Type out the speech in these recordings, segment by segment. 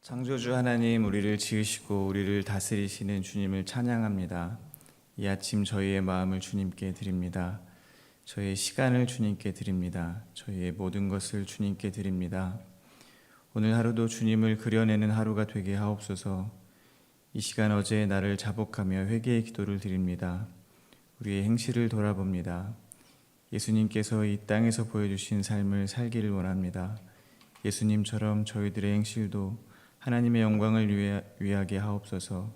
창조주 하나님, 우리를 지으시고 우리를 다스리시는 주님을 찬양합니다. 이 아침 저희의 마음을 주님께 드립니다. 저희의 시간을 주님께 드립니다. 저희의 모든 것을 주님께 드립니다. 오늘 하루도 주님을 그려내는 하루가 되게 하옵소서. 이 시간 어제의 나를 자복하며 회개의 기도를 드립니다. 우리의 행실을 돌아봅니다. 예수님께서 이 땅에서 보여주신 삶을 살기를 원합니다. 예수님처럼 저희들의 행실도 하나님의 영광을 위하게 하옵소서.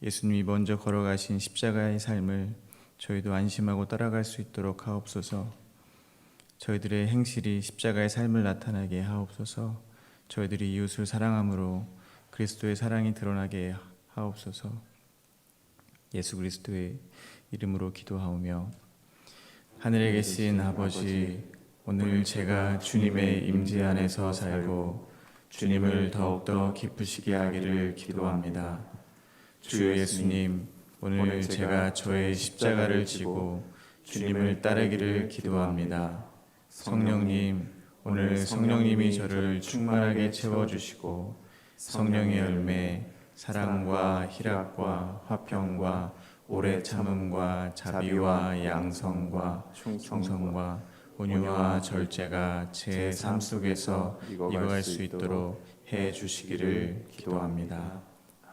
예수님이 먼저 걸어가신 십자가의 삶을 저희도 안심하고 따라갈 수 있도록 하옵소서. 저희들의 행실이 십자가의 삶을 나타나게 하옵소서. 저희들이 이웃을 사랑함으로 그리스도의 사랑이 드러나게 하옵소서. 예수 그리스도의 이름으로 기도하오며, 하늘에 계신 아버지, 오늘 제가 주님의 임재 안에서 살고 주님을 더욱더 기쁘시게 하기를 기도합니다. 주 예수님, 오늘 제가 저의 십자가를 지고 주님을 따르기를 기도합니다. 성령님, 오늘 성령님이 저를 충만하게 채워주시고 성령의 열매, 사랑과 희락과 화평과 오래 참음과 자비와 양성과 충성과 온유와 절제가 제 삶 속에서 익어갈 수 있도록 해 주시기를 기도합니다.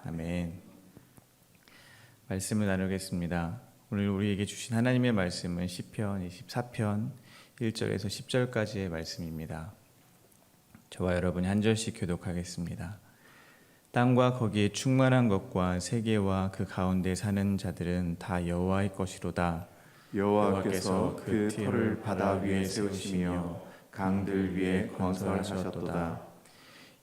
아멘. 말씀을 나누겠습니다. 오늘 우리에게 주신 하나님의 말씀은 시편 24편 1절에서 10절까지의 말씀입니다. 저와 여러분이 한 절씩 교독하겠습니다. 땅과 거기에 충만한 것과 세계와 그 가운데 사는 자들은 다 여호와의 것이로다. 여호와께서 그 터를 바다 위에 세우시며 강들 위에 건설하셨도다.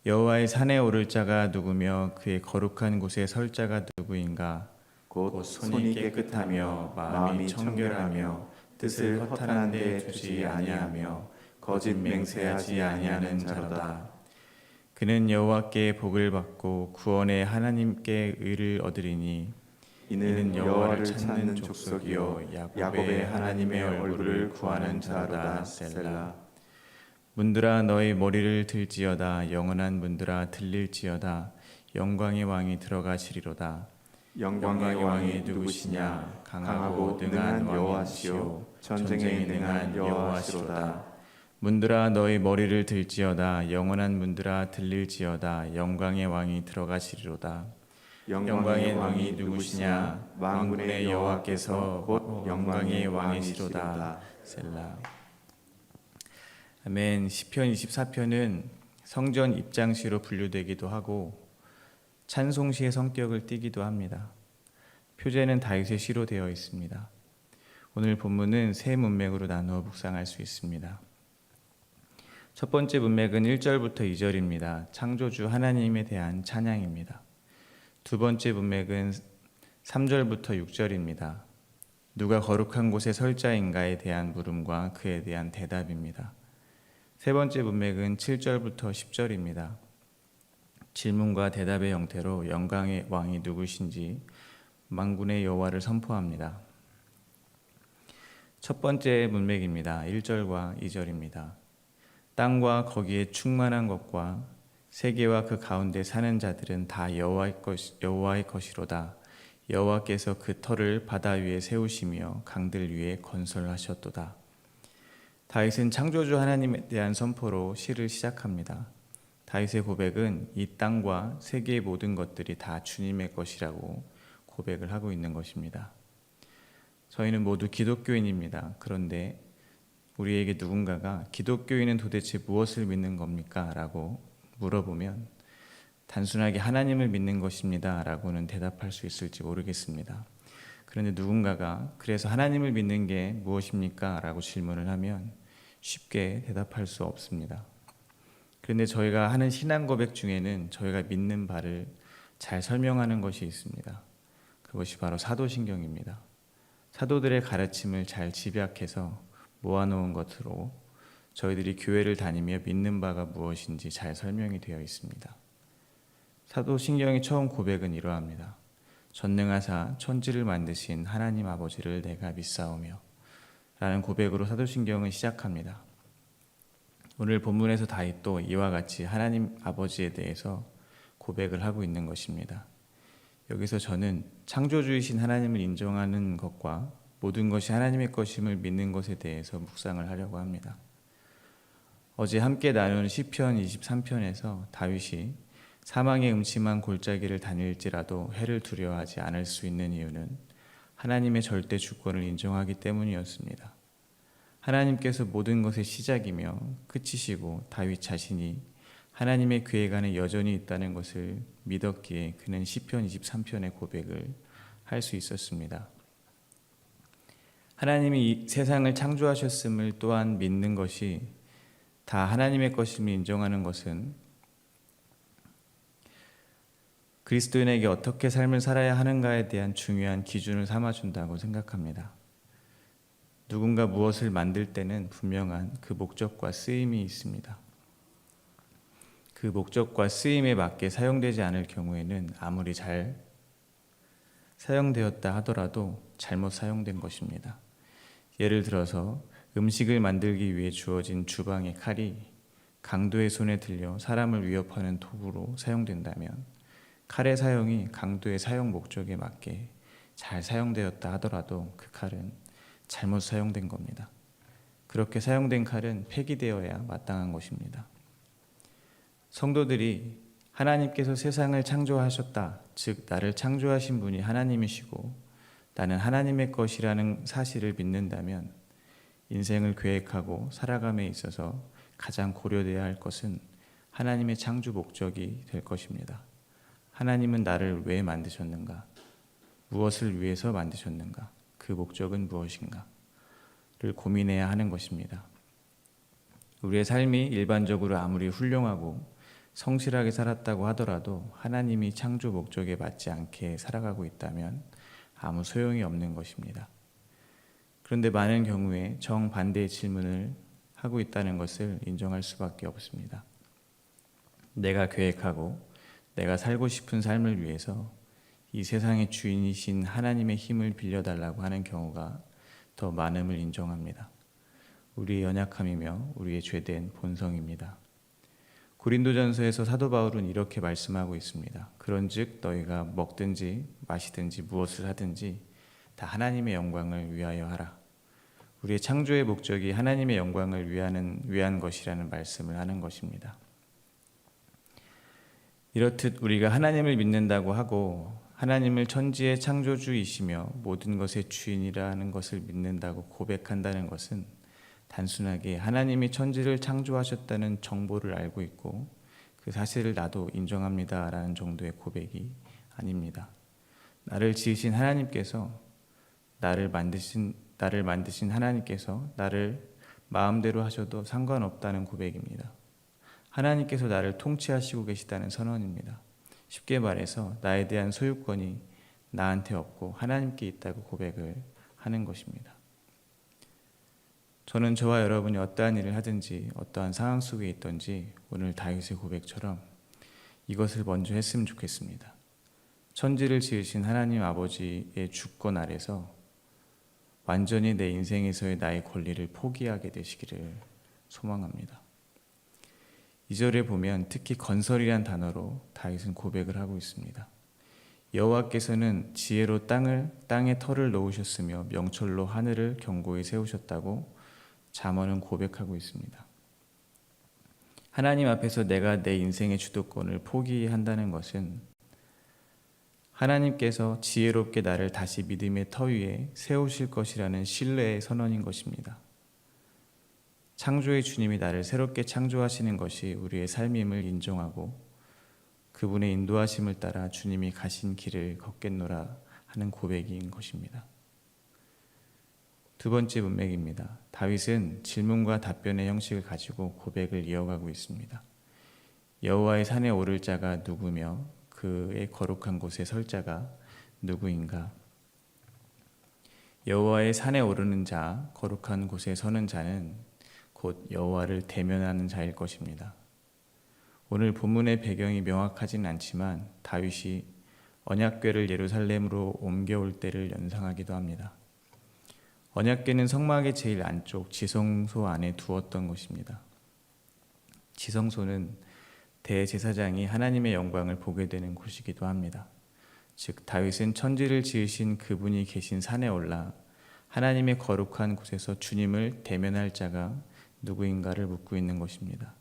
여호와의 산에 오를 자가 누구며 그의 거룩한 곳에 설 자가 누구인가? 곧 손이 깨끗하며 마음이 청결하며 뜻을 허탄한 데 두지 아니하며 거짓 맹세하지 아니하는 자로다. 그는 여호와께 복을 받고 구원의 하나님께 의를 얻으리니 이는 여호와를 찾는 족속이요 야곱의 하나님의 얼굴을 구하는 자로다. 셀라. 문들아 너희 머리를 들지어다. 영원한 문들아 들릴지어다. 영광의 왕이 들어가시리로다. 영광의 왕이 누구시냐? 강하고 능한 여호와시요 전쟁에 능한 여호와시로다. 문들아 너희 머리를 들지어다. 영원한 문들아 들릴지어다. 영광의 왕이 들어가시리로다. 영광의 왕이 누구시냐? 만군의 여호와께서 곧 영광의 왕이시로다. 셀라. 아멘. 시편 24편은 성전 입장시로 분류되기도 하고 찬송시의 성격을 띠기도 합니다. 표제는 다윗의 시로 되어 있습니다. 오늘 본문은 세 문맥으로 나누어 묵상할 수 있습니다. 첫 번째 문맥은 1절부터 2절입니다. 창조주 하나님에 대한 찬양입니다. 두 번째 문맥은 3절부터 6절입니다. 누가 거룩한 곳에 설 자인가에 대한 물음과 그에 대한 대답입니다. 세 번째 문맥은 7절부터 10절입니다. 질문과 대답의 형태로 영광의 왕이 누구신지 만군의 여호와를 선포합니다. 첫 번째 문맥입니다. 1절과 2절입니다. 땅과 거기에 충만한 것과 세계와 그 가운데 사는 자들은 다 여호와의 것이로다. 여호와께서 그 터를 바다 위에 세우시며 강들 위에 건설하셨도다. 다윗은 창조주 하나님에 대한 선포로 시를 시작합니다. 다윗의 고백은 이 땅과 세계의 모든 것들이 다 주님의 것이라고 고백을 하고 있는 것입니다. 저희는 모두 기독교인입니다. 그런데 우리에게 누군가가 기독교인은 도대체 무엇을 믿는 겁니까? 라고 물어보면 단순하게 하나님을 믿는 것입니다 라고는 대답할 수 있을지 모르겠습니다. 그런데 누군가가 그래서 하나님을 믿는 게 무엇입니까? 라고 질문을 하면 쉽게 대답할 수 없습니다. 그런데 저희가 하는 신앙 고백 중에는 저희가 믿는 바를 잘 설명하는 것이 있습니다. 그것이 바로 사도신경입니다. 사도들의 가르침을 잘 집약해서 모아놓은 것으로 저희들이 교회를 다니며 믿는 바가 무엇인지 잘 설명이 되어 있습니다. 사도신경의 처음 고백은 이러합니다. 전능하사 천지를 만드신 하나님 아버지를 내가 믿사오며 라는 고백으로 사도신경은 시작합니다. 오늘 본문에서 다윗도 이와 같이 하나님 아버지에 대해서 고백을 하고 있는 것입니다. 여기서 저는 창조주이신 하나님을 인정하는 것과 모든 것이 하나님의 것임을 믿는 것에 대해서 묵상을 하려고 합니다. 어제 함께 나눈 시편 23편에서 다윗이 사망의 음침한 골짜기를 다닐지라도 해를 두려워하지 않을 수 있는 이유는 하나님의 절대 주권을 인정하기 때문이었습니다. 하나님께서 모든 것의 시작이며 끝이시고 다윗 자신이 하나님의 계획 안에 여전히 있다는 것을 믿었기에 그는 시편 23편의 고백을 할 수 있었습니다. 하나님이 이 세상을 창조하셨음을 또한 믿는 것이 다 하나님의 것임을 인정하는 것은 그리스도인에게 어떻게 삶을 살아야 하는가에 대한 중요한 기준을 삼아준다고 생각합니다. 누군가 무엇을 만들 때는 분명한 그 목적과 쓰임이 있습니다. 그 목적과 쓰임에 맞게 사용되지 않을 경우에는 아무리 잘 사용되었다 하더라도 잘못 사용된 것입니다. 예를 들어서 음식을 만들기 위해 주어진 주방의 칼이 강도의 손에 들려 사람을 위협하는 도구로 사용된다면 칼의 사용이 강도의 사용 목적에 맞게 잘 사용되었다 하더라도 그 칼은 잘못 사용된 겁니다. 그렇게 사용된 칼은 폐기되어야 마땅한 것입니다. 성도들이 하나님께서 세상을 창조하셨다, 즉 나를 창조하신 분이 하나님이시고 나는 하나님의 것이라는 사실을 믿는다면 인생을 계획하고 살아감에 있어서 가장 고려돼야 할 것은 하나님의 창조 목적이 될 것입니다. 하나님은 나를 왜 만드셨는가? 무엇을 위해서 만드셨는가? 그 목적은 무엇인가? 를 고민해야 하는 것입니다. 우리의 삶이 일반적으로 아무리 훌륭하고 성실하게 살았다고 하더라도 하나님이 창조 목적에 맞지 않게 살아가고 있다면 아무 소용이 없는 것입니다. 그런데 많은 경우에 정반대의 질문을 하고 있다는 것을 인정할 수밖에 없습니다. 내가 계획하고 내가 살고 싶은 삶을 위해서 이 세상의 주인이신 하나님의 힘을 빌려달라고 하는 경우가 더 많음을 인정합니다. 우리의 연약함이며 우리의 죄된 본성입니다. 고린도전서에서 사도 바울은 이렇게 말씀하고 있습니다. 그런즉 너희가 먹든지 마시든지 무엇을 하든지 다 하나님의 영광을 위하여 하라. 우리의 창조의 목적이 하나님의 영광을 위한 것이라는 말씀을 하는 것입니다. 이렇듯 우리가 하나님을 믿는다고 하고 하나님을 천지의 창조주이시며 모든 것의 주인이라는 것을 믿는다고 고백한다는 것은 단순하게 하나님이 천지를 창조하셨다는 정보를 알고 있고 그 사실을 나도 인정합니다 라는 정도의 고백이 아닙니다. 나를 지으신 하나님께서 나를 만드신 하나님께서 나를 마음대로 하셔도 상관없다는 고백입니다. 하나님께서 나를 통치하시고 계시다는 선언입니다. 쉽게 말해서 나에 대한 소유권이 나한테 없고 하나님께 있다고 고백을 하는 것입니다. 저는 저와 여러분이 어떠한 일을 하든지 어떠한 상황 속에 있든지 오늘 다윗의 고백처럼 이것을 먼저 했으면 좋겠습니다. 천지를 지으신 하나님 아버지의 주권 아래서 완전히 내 인생에서의 나의 권리를 포기하게 되시기를 소망합니다. 2절에 보면 특히 건설이란 단어로 다윗은 고백을 하고 있습니다. 여호와께서는 지혜로 땅에 터를 놓으셨으며 명철로 하늘을 견고히 세우셨다고 잠언은 고백하고 있습니다. 하나님 앞에서 내가 내 인생의 주도권을 포기한다는 것은 하나님께서 지혜롭게 나를 다시 믿음의 터 위에 세우실 것이라는 신뢰의 선언인 것입니다. 창조의 주님이 나를 새롭게 창조하시는 것이 우리의 삶임을 인정하고 그분의 인도하심을 따라 주님이 가신 길을 걷겠노라 하는 고백인 것입니다. 두 번째 문맥입니다. 다윗은 질문과 답변의 형식을 가지고 고백을 이어가고 있습니다. 여호와의 산에 오를 자가 누구며 그의 거룩한 곳에 설 자가 누구인가? 여호와의 산에 오르는 자, 거룩한 곳에 서는 자는 곧 여호와를 대면하는 자일 것입니다. 오늘 본문의 배경이 명확하진 않지만 다윗이 언약궤를 예루살렘으로 옮겨올 때를 연상하기도 합니다. 언약궤는 성막의 제일 안쪽 지성소 안에 두었던 것입니다. 지성소는 대제사장이 하나님의 영광을 보게 되는 곳이기도 합니다. 즉 다윗은 천지를 지으신 그분이 계신 산에 올라 하나님의 거룩한 곳에서 주님을 대면할 자가 누구인가를 묻고 있는 것입니다.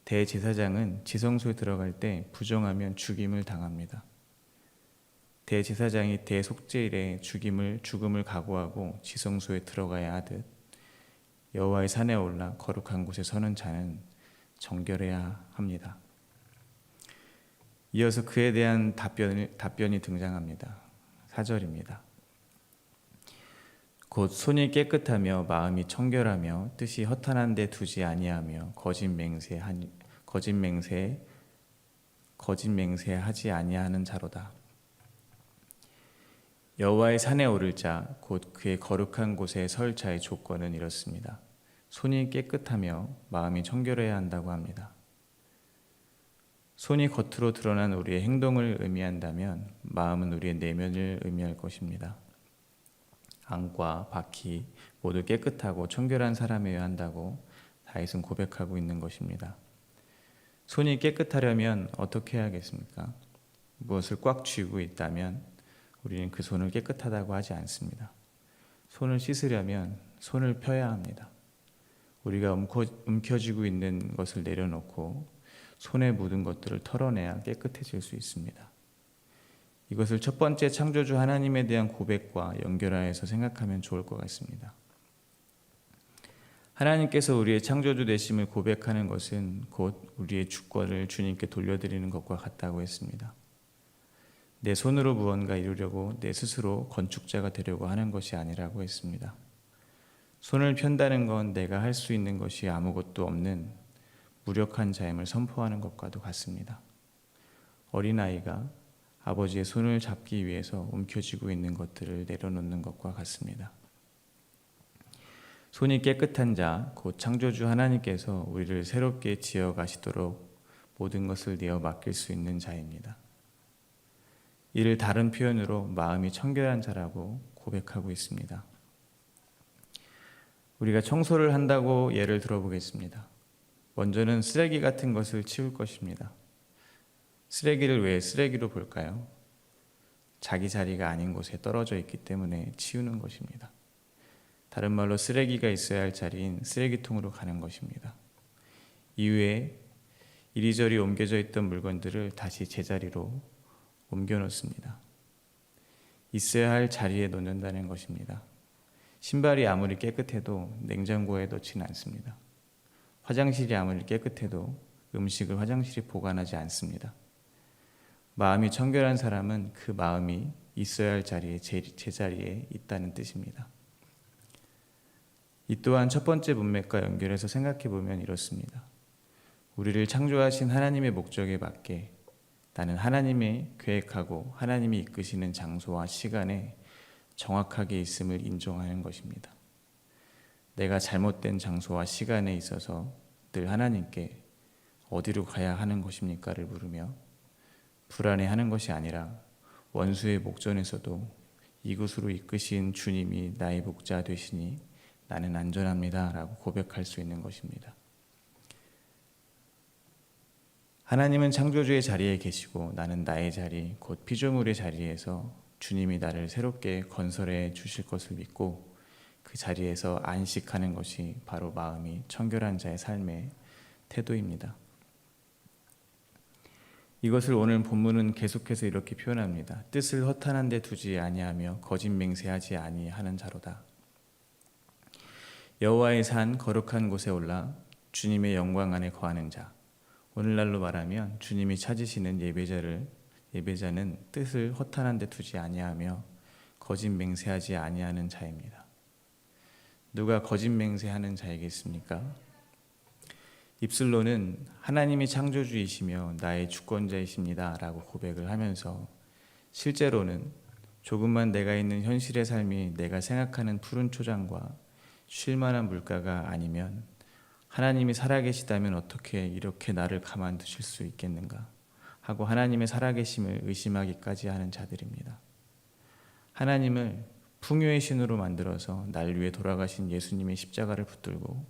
대제사장은 지성소에 들어갈 때 부정하면 죽임을 당합니다. 대제사장이 대속죄일에 죽음을 각오하고 지성소에 들어가야 하듯 여호와의 산에 올라 거룩한 곳에 서는 자는 정결해야 합니다. 이어서 그에 대한 답변이 등장합니다. 4절입니다. 곧 손이 깨끗하며 마음이 청결하며 뜻이 허탄한 데 두지 아니하며 거짓 맹세하지 아니하는 자로다. 여호와의 산에 오를 자, 곧 그의 거룩한 곳에 설 자의 조건은 이렇습니다. 손이 깨끗하며 마음이 청결해야 한다고 합니다. 손이 겉으로 드러난 우리의 행동을 의미한다면 마음은 우리의 내면을 의미할 것입니다. 안과 밖이 모두 깨끗하고 청결한 사람이어야 한다고 다윗은 고백하고 있는 것입니다. 손이 깨끗하려면 어떻게 해야겠습니까? 무엇을 꽉 쥐고 있다면 우리는 그 손을 깨끗하다고 하지 않습니다. 손을 씻으려면 손을 펴야 합니다. 우리가 움켜쥐고 있는 것을 내려놓고 손에 묻은 것들을 털어내야 깨끗해질 수 있습니다. 이것을 첫 번째 창조주 하나님에 대한 고백과 연결하여서 생각하면 좋을 것 같습니다. 하나님께서 우리의 창조주 되심을 고백하는 것은 곧 우리의 주권을 주님께 돌려드리는 것과 같다고 했습니다. 내 손으로 무언가 이루려고 내 스스로 건축자가 되려고 하는 것이 아니라고 했습니다. 손을 편다는 건 내가 할 수 있는 것이 아무것도 없는 무력한 자임을 선포하는 것과도 같습니다. 어린아이가 아버지의 손을 잡기 위해서 움켜쥐고 있는 것들을 내려놓는 것과 같습니다. 손이 깨끗한 자, 곧 창조주 하나님께서 우리를 새롭게 지어 가시도록 모든 것을 내어 맡길 수 있는 자입니다. 이를 다른 표현으로 마음이 청결한 자라고 고백하고 있습니다. 우리가 청소를 한다고 예를 들어보겠습니다. 먼저는 쓰레기 같은 것을 치울 것입니다. 쓰레기를 왜 쓰레기로 볼까요? 자기 자리가 아닌 곳에 떨어져 있기 때문에 치우는 것입니다. 다른 말로 쓰레기가 있어야 할 자리인 쓰레기통으로 가는 것입니다. 이후에 이리저리 옮겨져 있던 물건들을 다시 제자리로 옮겨 놓습니다. 있어야 할 자리에 놓는다는 것입니다. 신발이 아무리 깨끗해도 냉장고에 넣지는 않습니다. 화장실이 아무리 깨끗해도 음식을 화장실에 보관하지 않습니다. 마음이 청결한 사람은 그 마음이 있어야 할 자리에 제자리에 있다는 뜻입니다. 이 또한 첫 번째 문맥과 연결해서 생각해 보면 이렇습니다. 우리를 창조하신 하나님의 목적에 맞게 나는 하나님의 계획하고 하나님이 이끄시는 장소와 시간에 정확하게 있음을 인정하는 것입니다. 내가 잘못된 장소와 시간에 있어서 늘 하나님께 어디로 가야 하는 것입니까를 물으며 불안해하는 것이 아니라 원수의 목전에서도 이곳으로 이끄신 주님이 나의 목자 되시니 나는 안전합니다 라고 고백할 수 있는 것입니다. 하나님은 창조주의 자리에 계시고 나는 나의 자리, 곧 피조물의 자리에서 주님이 나를 새롭게 건설해 주실 것을 믿고 그 자리에서 안식하는 것이 바로 마음이 청결한 자의 삶의 태도입니다. 이것을 오늘 본문은 계속해서 이렇게 표현합니다. 뜻을 허탄한 데 두지 아니하며 거짓 맹세하지 아니하는 자로다. 여호와의 산 거룩한 곳에 올라 주님의 영광 안에 거하는 자. 오늘날로 말하면 주님이 찾으시는 예배자는 뜻을 허탄한 데 두지 아니하며 거짓 맹세하지 아니하는 자입니다. 누가 거짓 맹세하는 자이겠습니까? 입술로는 하나님이 창조주이시며 나의 주권자이십니다 라고 고백을 하면서 실제로는 조금만 내가 있는 현실의 삶이 내가 생각하는 푸른 초장과 쉴만한 물가가 아니면 하나님이 살아계시다면 어떻게 이렇게 나를 가만두실 수 있겠는가 하고 하나님의 살아계심을 의심하기까지 하는 자들입니다. 하나님을 풍요의 신으로 만들어서 날 위해 돌아가신 예수님의 십자가를 붙들고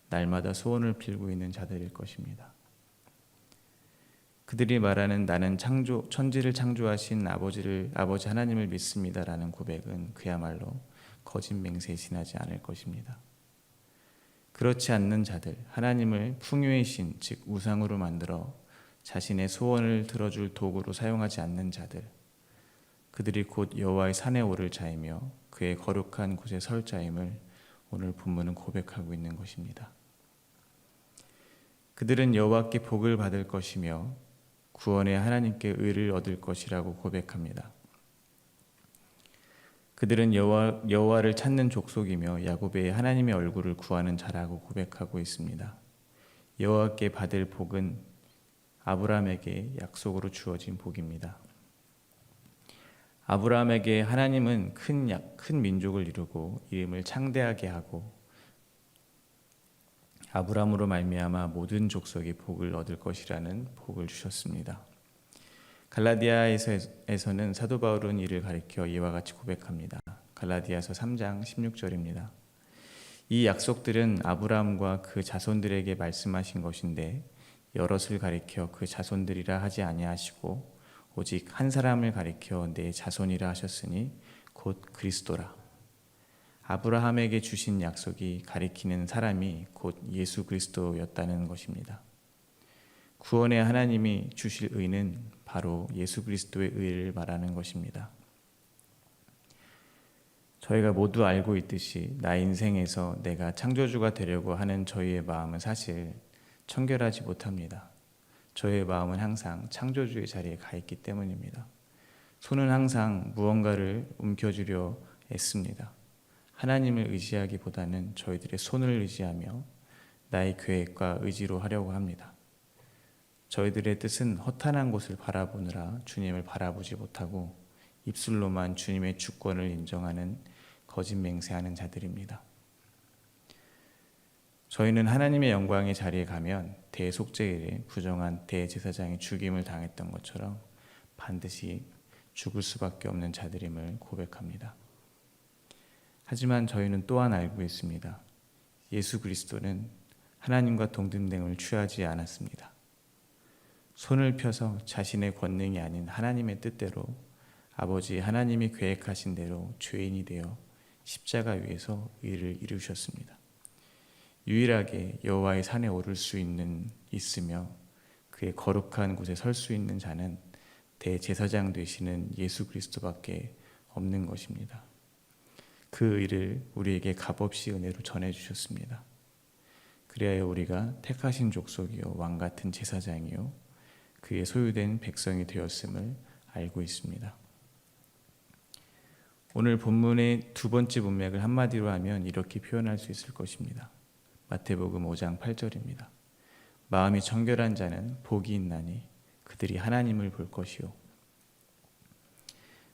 날마다 소원을 빌고 있는 자들일 것입니다. 그들이 말하는 나는 천지를 창조하신 아버지 하나님을 믿습니다라는 고백은 그야말로 거짓 맹세에 지나지 않을 것입니다. 그렇지 않는 자들, 하나님을 풍요의 신, 즉 우상으로 만들어 자신의 소원을 들어줄 도구로 사용하지 않는 자들, 그들이 곧 여호와의 산에 오를 자이며 그의 거룩한 곳에 설 자임을 오늘 본문은 고백하고 있는 것입니다. 그들은 여호와께 복을 받을 것이며 구원의 하나님께 의를 얻을 것이라고 고백합니다. 그들은 여호와를 찾는 족속이며 야곱의 하나님의 얼굴을 구하는 자라고 고백하고 있습니다. 여호와께 받을 복은 아브라함에게 약속으로 주어진 복입니다. 아브라함에게 하나님은 큰 민족을 이루고 이름을 창대하게 하고 아브라함으로 말미암아 모든 족속이 복을 얻을 것이라는 복을 주셨습니다. 갈라디아에서는 사도 바울은 이를 가리켜 이와 같이 고백합니다. 갈라디아서 3장 16절입니다. 이 약속들은 아브라함과 그 자손들에게 말씀하신 것인데 여럿을 가리켜 그 자손들이라 하지 아니하시고 오직 한 사람을 가리켜 내 자손이라 하셨으니 곧 그리스도라. 아브라함에게 주신 약속이 가리키는 사람이 곧 예수 그리스도였다는 것입니다. 구원의 하나님이 주실 의는 바로 예수 그리스도의 의를 말하는 것입니다. 저희가 모두 알고 있듯이 나 인생에서 내가 창조주가 되려고 하는 저희의 마음은 사실 청결하지 못합니다. 저희의 마음은 항상 창조주의 자리에 가 있기 때문입니다. 손은 항상 무언가를 움켜쥐려 애씁니다. 하나님을 의지하기보다는 저희들의 손을 의지하며 나의 계획과 의지로 하려고 합니다. 저희들의 뜻은 허탄한 곳을 바라보느라 주님을 바라보지 못하고 입술로만 주님의 주권을 인정하는 거짓 맹세하는 자들입니다. 저희는 하나님의 영광의 자리에 가면 대속죄일에 부정한 대제사장이 죽임을 당했던 것처럼 반드시 죽을 수밖에 없는 자들임을 고백합니다. 하지만 저희는 또한 알고 있습니다. 예수 그리스도는 하나님과 동등됨을 취하지 않았습니다. 손을 펴서 자신의 권능이 아닌 하나님의 뜻대로 아버지 하나님이 계획하신 대로 죄인이 되어 십자가 위에서 의를 이루셨습니다. 유일하게 여호와의 산에 오를 수 있으며 그의 거룩한 곳에 설 수 있는 자는 대제사장 되시는 예수 그리스도밖에 없는 것입니다. 그 의를 우리에게 값없이 은혜로 전해주셨습니다. 그리하여 우리가 택하신 족속이요 왕같은 제사장이요 그의 소유된 백성이 되었음을 알고 있습니다. 오늘 본문의 두 번째 문맥을 한마디로 하면 이렇게 표현할 수 있을 것입니다. 마태복음 5장 8절입니다. 마음이 청결한 자는 복이 있나니 그들이 하나님을 볼 것이요.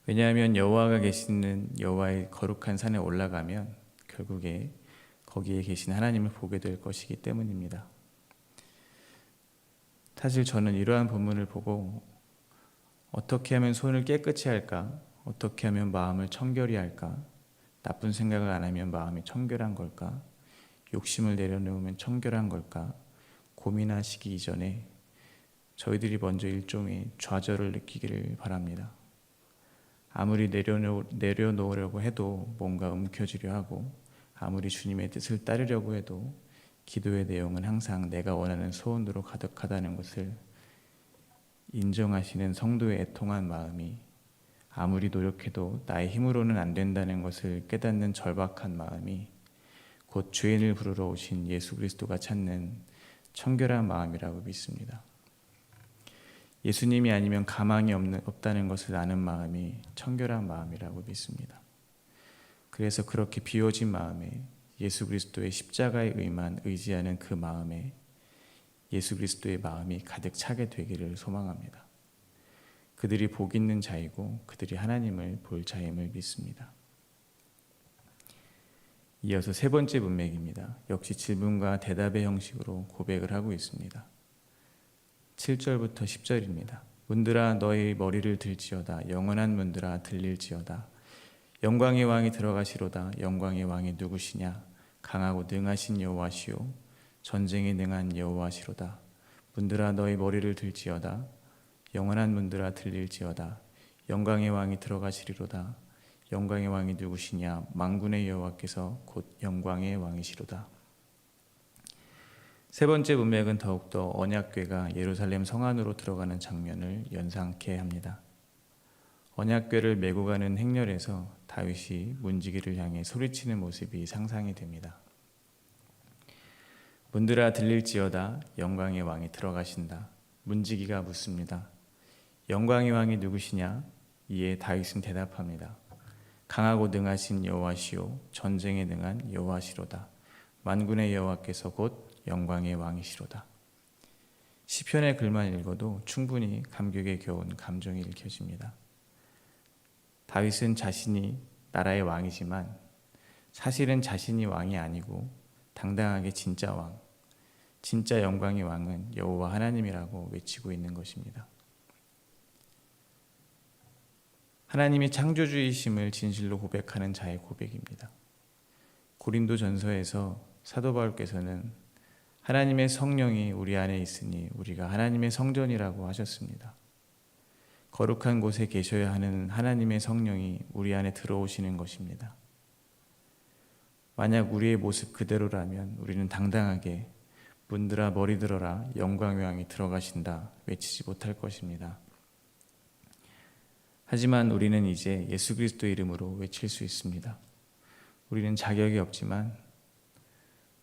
왜냐하면 여호와가 계시는 여호와의 거룩한 산에 올라가면 결국에 거기에 계신 하나님을 보게 될 것이기 때문입니다. 사실 저는 이러한 본문을 보고 어떻게 하면 손을 깨끗이 할까? 어떻게 하면 마음을 청결히 할까? 나쁜 생각을 안 하면 마음이 청결한 걸까? 욕심을 내려놓으면 청결한 걸까? 고민하시기 이전에 저희들이 먼저 일종의 좌절을 느끼기를 바랍니다. 아무리 내려놓으려고 해도 뭔가 움켜쥐려 하고 아무리 주님의 뜻을 따르려고 해도 기도의 내용은 항상 내가 원하는 소원으로 가득하다는 것을 인정하시는 성도의 애통한 마음이 아무리 노력해도 나의 힘으로는 안 된다는 것을 깨닫는 절박한 마음이 곧 죄인을 부르러 오신 예수 그리스도가 찾는 청결한 마음이라고 믿습니다. 예수님이 아니면 가망이 없다는 것을 아는 마음이 청결한 마음이라고 믿습니다. 그래서 그렇게 비워진 마음에 예수 그리스도의 십자가의 의만 의지하는 그 마음에 예수 그리스도의 마음이 가득 차게 되기를 소망합니다. 그들이 복 있는 자이고 그들이 하나님을 볼 자임을 믿습니다. 이어서 세 번째 문맥입니다. 역시 질문과 대답의 형식으로 고백을 하고 있습니다. 7절부터 10절입니다. 문들아 너희 머리를 들지어다. 영원한 문들아 들릴지어다. 영광의 왕이 들어가시로다. 영광의 왕이 누구시냐? 강하고 능하신 여호와시요 전쟁에 능한 여호와시로다. 문들아 너희 머리를 들지어다. 영원한 문들아 들릴지어다. 영광의 왕이 들어가시리로다. 영광의 왕이 누구시냐? 만군의 여호와께서 곧 영광의 왕이시로다. 세 번째 문맥은 더욱더 언약궤가 예루살렘 성 안으로 들어가는 장면을 연상케 합니다. 언약궤를 메고 가는 행렬에서 다윗이 문지기를 향해 소리치는 모습이 상상이 됩니다. 문들아 들릴지어다. 영광의 왕이 들어가신다. 문지기가 묻습니다. 영광의 왕이 누구시냐? 이에 다윗은 대답합니다. 강하고 능하신 여호와시오 전쟁에 능한 여호와시로다. 만군의 여호와께서 곧 영광의 왕이시로다. 시편의 글만 읽어도 충분히 감격에 겨운 감정이 읽혀집니다. 다윗은 자신이 나라의 왕이지만 사실은 자신이 왕이 아니고 당당하게 진짜 왕, 진짜 영광의 왕은 여호와 하나님이라고 외치고 있는 것입니다. 하나님이 창조주이심을 진실로 고백하는 자의 고백입니다. 고린도전서에서 사도 바울께서는 하나님의 성령이 우리 안에 있으니 우리가 하나님의 성전이라고 하셨습니다. 거룩한 곳에 계셔야 하는 하나님의 성령이 우리 안에 들어오시는 것입니다. 만약 우리의 모습 그대로라면 우리는 당당하게 문들아 머리 들어라 영광의 왕이 들어가신다 외치지 못할 것입니다. 하지만 우리는 이제 예수 그리스도 이름으로 외칠 수 있습니다. 우리는 자격이 없지만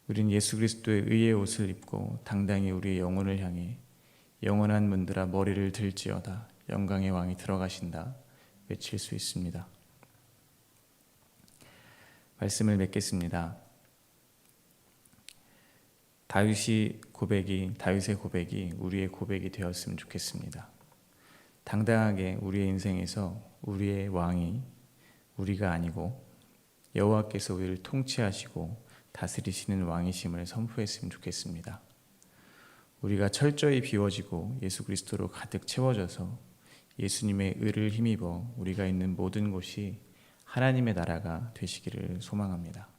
우리는 예수 그리스도의 의의 옷을 입고 당당히 우리의 영혼을 향해 영원한 문들아 머리를 들지어다 영광의 왕이 들어가신다 외칠 수 있습니다. 말씀을 맺겠습니다. 다윗의 고백이 우리의 고백이 되었으면 좋겠습니다. 당당하게 우리의 인생에서 우리의 왕이 우리가 아니고 여호와께서 우리를 통치하시고 다스리시는 왕이심을 선포했으면 좋겠습니다. 우리가 철저히 비워지고 예수 그리스도로 가득 채워져서 예수님의 의를 힘입어 우리가 있는 모든 곳이 하나님의 나라가 되시기를 소망합니다.